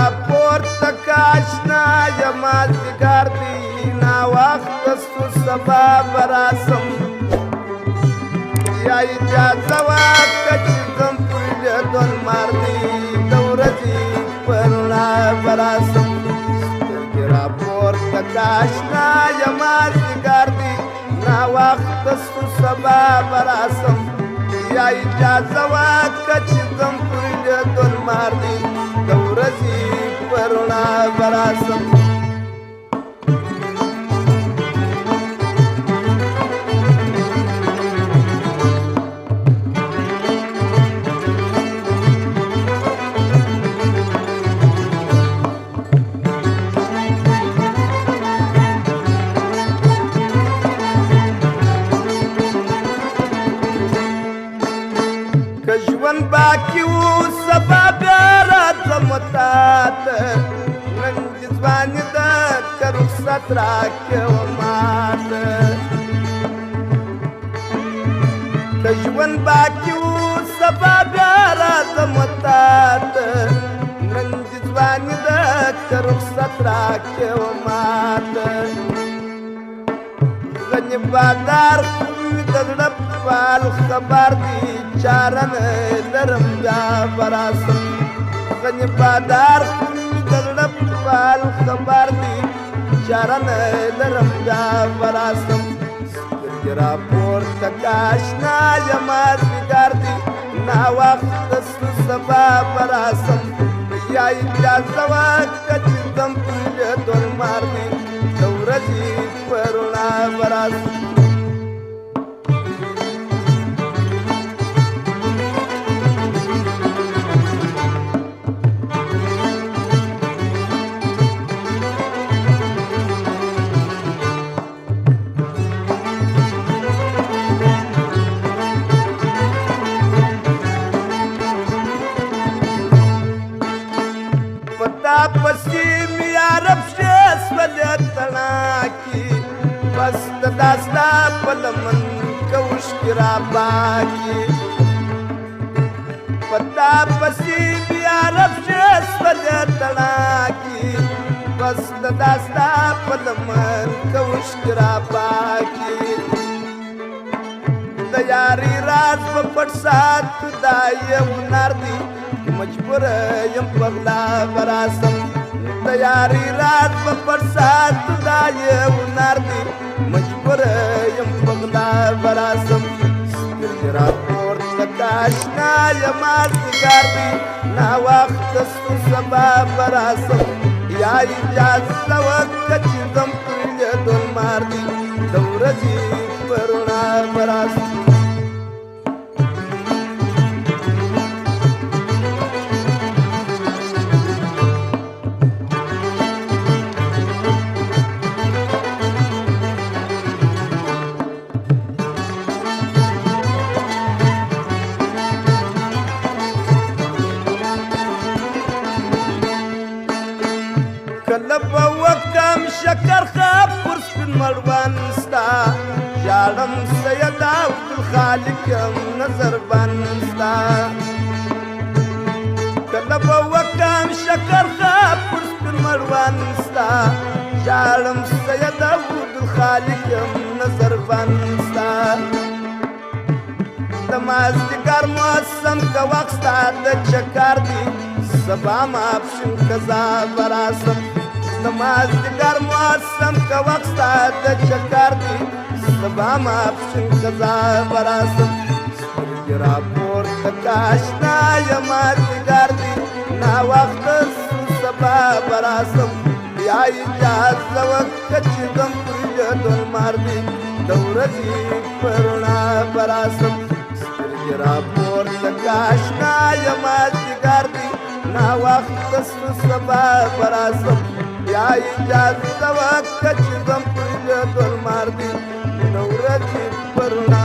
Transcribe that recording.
راپورته که اشنا یما زیګار دی ناوخته سو سبا به راسم یا اجازه واکړه چې ځم پر لیدو لمر دی د ورځې په رڼا به راسم سترګې راپورته که اشنا یما زیګار دی ناوخته سو سبا به راسم یا اجازه واکړه چې ځم پر لیدو لمر دی د ورځې په رڼا به راسم که ژوند باقي وو سبا بیا راځم تاته نن دې ځواني ده که رخصت راکړې ماته که ژوند باقي وو سبا بیا راځم تاته نن دې ځواني ده که رخصت راکړې ماته غني بادار د زړه پال خبر دی چاره نه لرم بیا به راسم غني بادار د زړه پال خبر دی چاره نه لرم بیا به راسم سترګې راپورته که اشنا یما زیګار دی ناوخته سو سبا به راسم یا اجازه واکړه چې ځم پر لیدو لمر دی د ورځې په رڼا به راسم پتا پسی میارب شیس ولی تناکی بس داستا پلمن کوش کی را باکی پتا پسی میارب شیس ولی تناکی بس داستا پلمن کوش کی را باکی د یاری راز په پټ سات خدای هنر دی مجبور یم پغلا براسم د یاری رات په پټ سات خدای هنر دی مجبور یم پغلا براسم سترګې راپورته که اشنا یما زیګار دی ناوخته سو سبا براسم یا اجازه وکړه چې ځم پر لیدو لمر دی د ورځې په رڼا به راسم کله به وکم شکر خاب پر سپین مړوند ستا ژاړم سید عبدالخالق یم نظر بند ستا کله به وکم شکر خاب پر سپین مړوند ستا ژاړم سید عبدالخالق یم نظر بند ستا د مازدیګر موسم که وخت ستا د چکر دی سبا ماپښین قضا به راسم د مازدیګر موسم که وخت ستا د چکر دی سبا ماپښین قضا به راسم سترګې راپورته که اشنا یما زیګار دی ناوخته سو سبا به راسم یا اجازه وکړه چې ځم پر لیدو لمر دی د ورځې په رڼا به راسم سترګې راپورته که اشنا یما زیګار دی ناوخته سو سبا به راسم یا اجازه وکړه چې ځم پر لیدو لمر دی د ورځې په رڼا